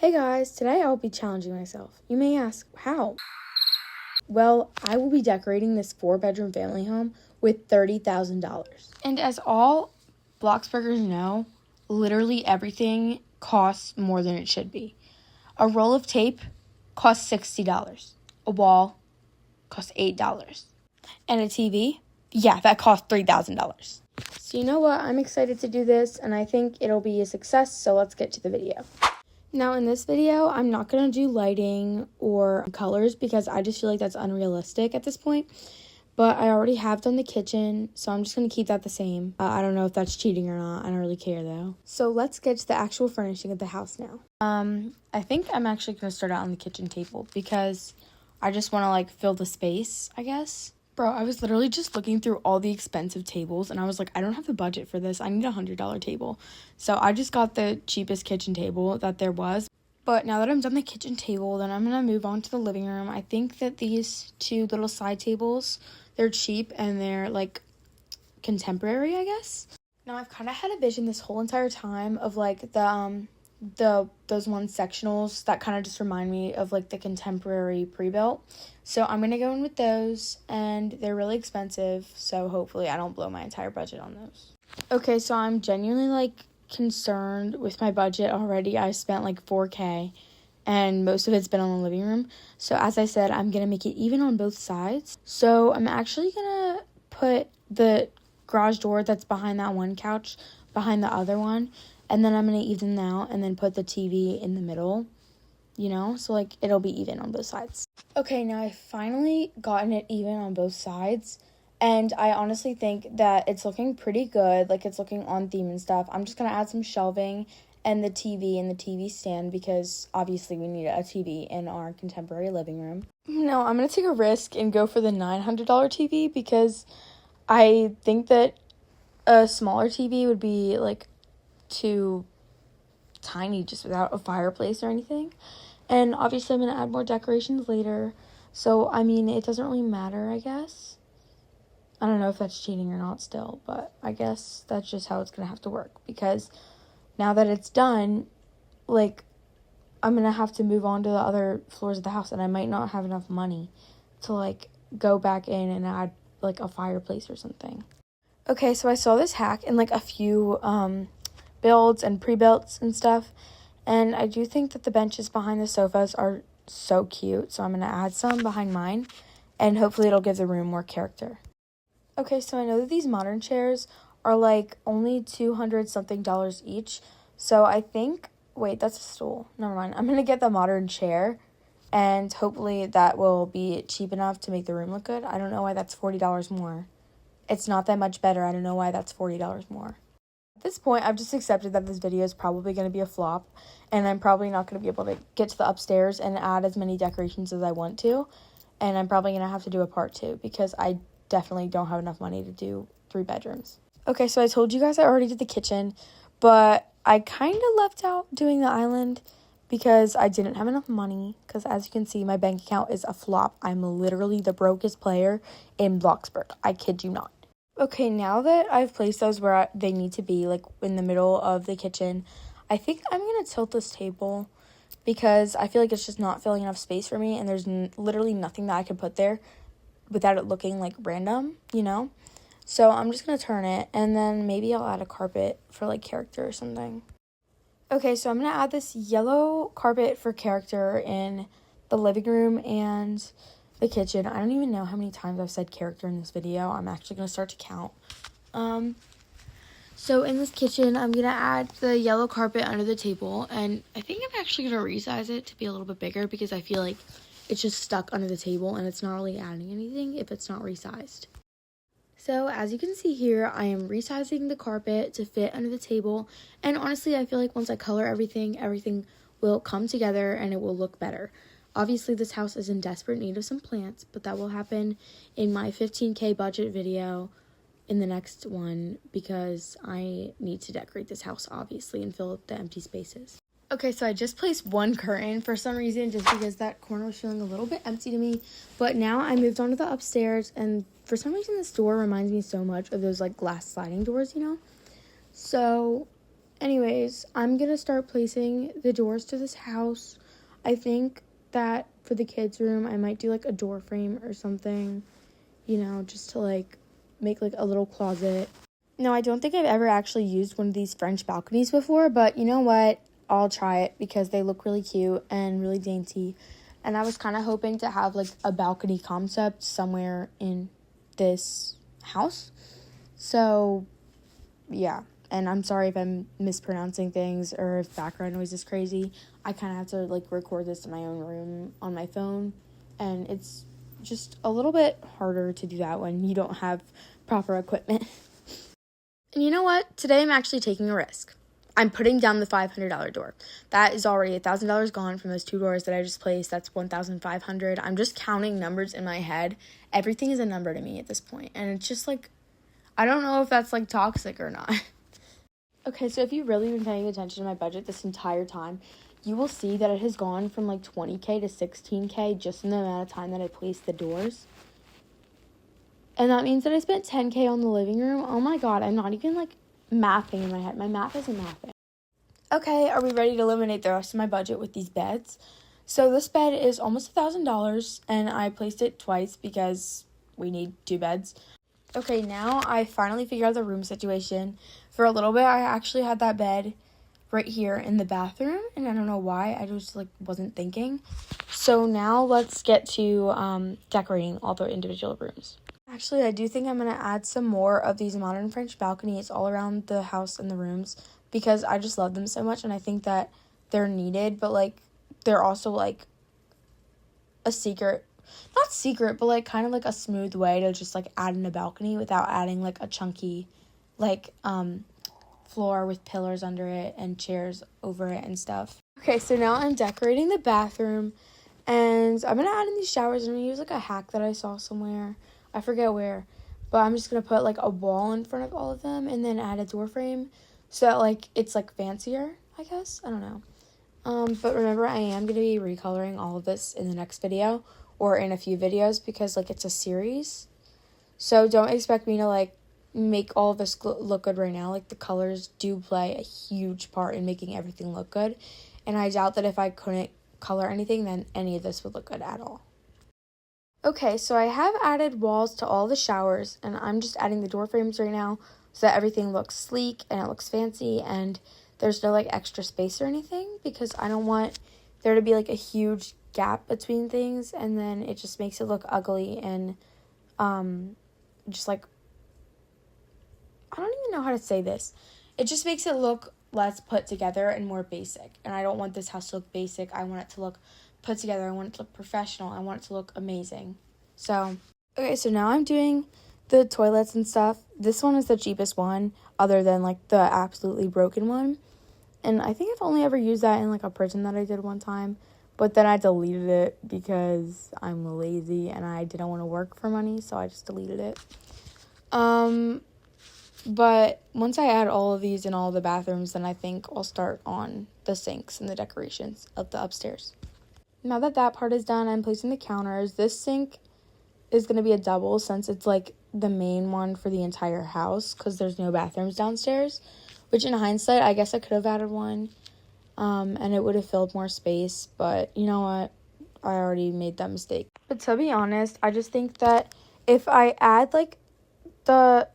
Hey guys, today I'll be challenging myself. You may ask, how? Well, I will be decorating this 4-bedroom family home with $30,000. And as all Bloxburgers know, literally everything costs more than it should be. A roll of tape costs $60. A wall costs $8. And a TV? Yeah, that costs $3,000. So you know what? I'm excited to do this, and I think it'll be a success, so let's get to the video. Now, in this video, I'm not going to do lighting or colors because I just feel like that's unrealistic at this point. But I already have done the kitchen, so I'm just going to keep that the same. I don't know if that's cheating or not. I don't really care, though. So let's get to the actual furnishing of the house now. I think I'm actually going to start out on the kitchen table because I just want to, fill the space, I guess. Bro, I was literally just looking through all the expensive tables, and I was like, I don't have the budget for this. I need a $100 table. So I just got the cheapest kitchen table that there was. But now that I'm done the kitchen table, then I'm going to move on to the living room. I think that these two little side tables, they're cheap, and they're, contemporary, I guess. Now, I've kind of had a vision this whole entire time of, those one sectionals that kind of just remind me of the contemporary pre-built. So I'm gonna go in with those, and they're really expensive, so hopefully I don't blow my entire budget on those. Okay, so I'm genuinely concerned with my budget already. I spent $4K, and most of it's been on the living room. So as I said, I'm gonna make it even on both sides. So I'm actually gonna put the garage door that's behind that one couch behind the other one, and then I'm going to even them out and then put the TV in the middle, so it'll be even on both sides. Okay, now I've finally gotten it even on both sides, and I honestly think that it's looking pretty good, it's looking on theme and stuff. I'm just going to add some shelving and the TV stand because obviously we need a TV in our contemporary living room. No, I'm going to take a risk and go for the $900 TV because I think that a smaller TV would be too tiny just without a fireplace or anything. And obviously I'm going to add more decorations later. So, it doesn't really matter, I guess. I don't know if that's cheating or not still, but I guess that's just how it's going to have to work. Because now that it's done, I'm going to have to move on to the other floors of the house. And I might not have enough money to, go back in and add, a fireplace or something. Okay, so I saw this hack in, a few, builds and pre-builts and stuff, and I do think that the benches behind the sofas are so cute, so I'm going to add some behind mine, and hopefully it'll give the room more character. Okay, so I know that these modern chairs are only $200 something each, so I think, wait, that's a stool, never mind, I'm going to get the modern chair, and hopefully that will be cheap enough to make the room look good. I don't know why that's $40 more. It's not that much better. I don't know why that's $40 more. At this point, I've just accepted that this video is probably going to be a flop, and I'm probably not going to be able to get to the upstairs and add as many decorations as I want to, and I'm probably going to have to do a part 2 because I definitely don't have enough money to do 3 bedrooms. Okay, so I told you guys I already did the kitchen, but I kind of left out doing the island because I didn't have enough money, because as you can see, my bank account is a flop. I'm literally the brokest player in Bloxburg. I kid you not. Okay, now that I've placed those where they need to be, in the middle of the kitchen, I think I'm going to tilt this table because I feel like it's just not filling enough space for me, and there's literally nothing that I could put there without it looking, random, So I'm just going to turn it, and then maybe I'll add a carpet for, character or something. Okay, so I'm going to add this yellow carpet for character in the living room and the kitchen. I don't even know how many times I've said character in this video. I'm actually going to start to count. So in this kitchen, I'm going to add the yellow carpet under the table. And I think I'm actually going to resize it to be a little bit bigger because I feel like it's just stuck under the table and it's not really adding anything if it's not resized. So as you can see here, I am resizing the carpet to fit under the table. And honestly, I feel like once I color everything will come together and it will look better. Obviously, this house is in desperate need of some plants, but that will happen in my 15K budget video in the next one because I need to decorate this house, obviously, and fill up the empty spaces. Okay, so I just placed one curtain for some reason just because that corner was feeling a little bit empty to me. But now I moved on to the upstairs, and for some reason this door reminds me so much of those glass sliding doors, So Anyways, I'm going to start placing the doors to this house. I think that for the kids' room, I might do, like, a door frame or something, you know, just to, like, make, like, a little closet. No, I don't think I've ever actually used one of these French balconies before, but you know what? I'll try it because they look really cute and really dainty. And I was kind of hoping to have, like, a balcony concept somewhere in this house. So, yeah. And I'm sorry if I'm mispronouncing things or if background noise is crazy. I kind of have to, like, record this in my own room on my phone. And it's just a little bit harder to do that when you don't have proper equipment. And you know what? Today I'm actually taking a risk. I'm putting down the $500 door. That is already $1,000 gone from those 2 doors that I just placed. That's $1,500. I'm just counting numbers in my head. Everything is a number to me at this point. And it's just like, I don't know if that's like toxic or not. Okay, so if you've really been paying attention to my budget this entire time, you will see that it has gone from like $20K to $16K just in the amount of time that I placed the doors. And that means that I spent $10K on the living room. Oh my god, I'm not even like mathing in my head. My math isn't mathing. Okay, are we ready to eliminate the rest of my budget with these beds? So this bed is almost $1,000 and I placed it twice because we need 2 beds. Okay, now I finally figured out the room situation. For a little bit, I actually had that bed right here in the bathroom, and I don't know why. I just like wasn't thinking. So now let's get to decorating all the individual rooms. Actually, I do think I'm going to add some more of these modern French balconies all around the house and the rooms because I just love them so much and I think that they're needed, but like they're also like a secret, not secret, but like kind of like a smooth way to just like add in a balcony without adding like a chunky like floor with pillars under it and chairs over it and stuff. Okay, so now I'm decorating the bathroom and I'm going to add in these showers. I'm going to use like a hack that I saw somewhere. I forget where, but I'm just going to put, like, a wall in front of all of them and then add a door frame so that, like, it's, like, fancier, I guess. I don't know. But remember, I am going to be recoloring all of this in the next video or in a few videos because, like, it's a series. So don't expect me to, like, make all of this look good right now. Like, the colors do play a huge part in making everything look good. And I doubt that if I couldn't color anything, then any of this would look good at all. Okay, so I have added walls to all the showers, and I'm just adding the door frames right now so that everything looks sleek and it looks fancy, and there's no, like, extra space or anything because I don't want there to be, like, a huge gap between things, and then it just makes it look ugly and, just, like, I don't even know how to say this. It just makes it look less put together and more basic, and I don't want this house to look basic. I want it to look put together. I want it to look professional. I want it to look amazing. So, okay, so now I'm doing the toilets and stuff. This one is the cheapest one other than like the absolutely broken one. And I think I've only ever used that in like a prison that I did one time, but then I deleted it because I'm lazy and I didn't want to work for money, so I just deleted it. But once I add all of these in all the bathrooms, then I think I'll start on the sinks and the decorations of the upstairs. Now that that part is done, I'm placing the counters. This sink is going to be a double since it's, like, the main one for the entire house because there's no bathrooms downstairs, which in hindsight, I guess I could have added one, and it would have filled more space, but you know what? I already made that mistake. But to be honest, I just think that if I add, like, the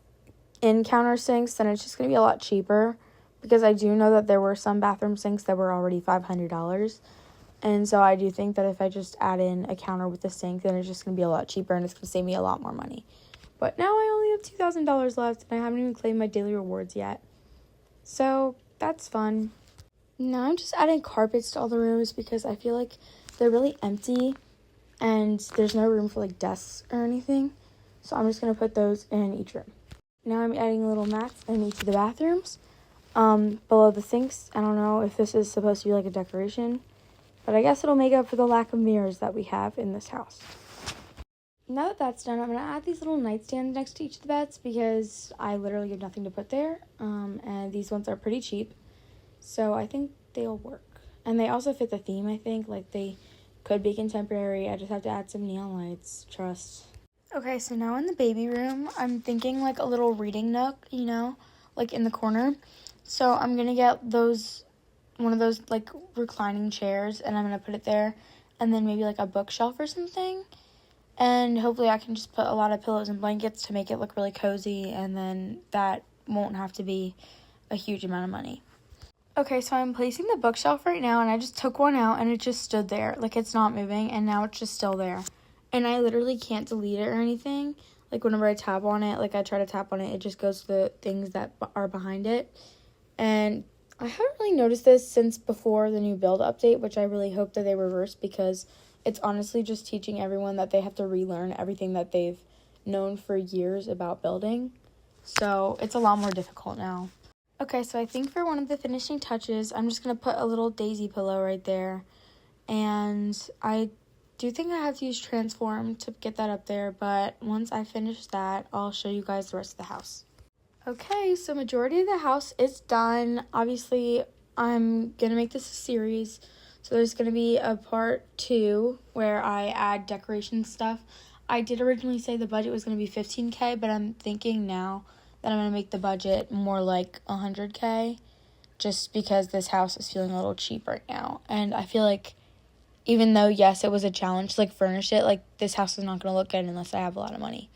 in-counter sinks, then it's just going to be a lot cheaper because I do know that there were some bathroom sinks that were already $500. And so I do think that if I just add in a counter with the sink, then it's just going to be a lot cheaper and it's going to save me a lot more money. But now I only have $2,000 left and I haven't even claimed my daily rewards yet. So that's fun. Now I'm just adding carpets to all the rooms because I feel like they're really empty and there's no room for like desks or anything. So I'm just going to put those in each room. Now I'm adding little mats in each of the bathrooms. Below the sinks, I don't know if this is supposed to be like a decoration, but I guess it'll make up for the lack of mirrors that we have in this house. Now that that's done, I'm going to add these little nightstands next to each of the beds because I literally have nothing to put there. And these ones are pretty cheap, so I think they'll work. And they also fit the theme, I think. Like, they could be contemporary. I just have to add some neon lights. Trust. Okay, so now in the baby room, I'm thinking like a little reading nook, you know, like in the corner. So I'm going to get one of those, like, reclining chairs, and I'm going to put it there, and then maybe, like, a bookshelf or something. And hopefully I can just put a lot of pillows and blankets to make it look really cozy, and then that won't have to be a huge amount of money. Okay, so I'm placing the bookshelf right now, and I just took one out, and it just stood there. Like, it's not moving, and now it's just still there. And I literally can't delete it or anything. Like, whenever I tap on it, like, I try to tap on it, it just goes to the things that are behind it. And I haven't really noticed this since before the new build update, which I really hope that they reverse, because it's honestly just teaching everyone that they have to relearn everything that they've known for years about building. So it's a lot more difficult now. Okay, so I think for one of the finishing touches, I'm just going to put a little daisy pillow right there. And I do think I have to use transform to get that up there, but once I finish that, I'll show you guys the rest of the house. Okay, so majority of the house is done. Obviously, I'm going to make this a series. So there's going to be a part 2 where I add decoration stuff. I did originally say the budget was going to be $15K, but I'm thinking now that I'm going to make the budget more like $100K, just because this house is feeling a little cheap right now. And I feel like even though, yes, it was a challenge to, like, furnish it, like, this house is not going to look good unless I have a lot of money.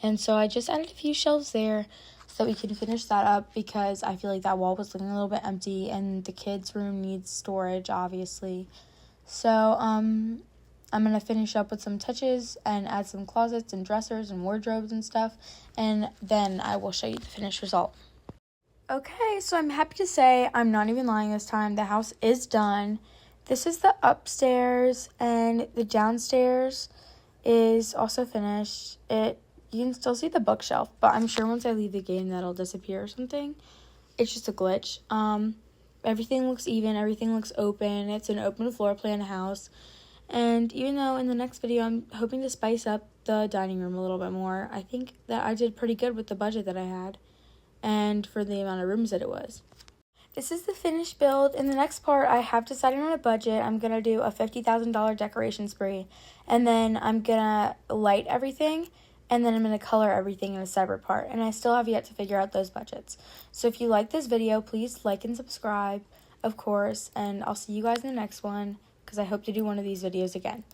And so I just added a few shelves there so we can finish that up, because I feel like that wall was looking a little bit empty, and the kids' room needs storage, obviously. So, I'm going to finish up with some touches and add some closets and dressers and wardrobes and stuff, and then I will show you the finished result. Okay, so I'm happy to say, I'm not even lying this time, the house is done. This is the upstairs, and the downstairs is also finished. You can still see the bookshelf, but I'm sure once I leave the game that'll disappear or something. It's just a glitch. Everything looks even, everything looks open. It's an open floor plan house. And even though in the next video I'm hoping to spice up the dining room a little bit more, I think that I did pretty good with the budget that I had and for the amount of rooms that it was. This is the finished build. In the next part, I have decided on a budget. I'm going to do a $50,000 decoration spree, and then I'm going to light everything, and then I'm going to color everything in a separate part, and I still have yet to figure out those budgets. So if you like this video, please like and subscribe, of course, and I'll see you guys in the next one, because I hope to do one of these videos again.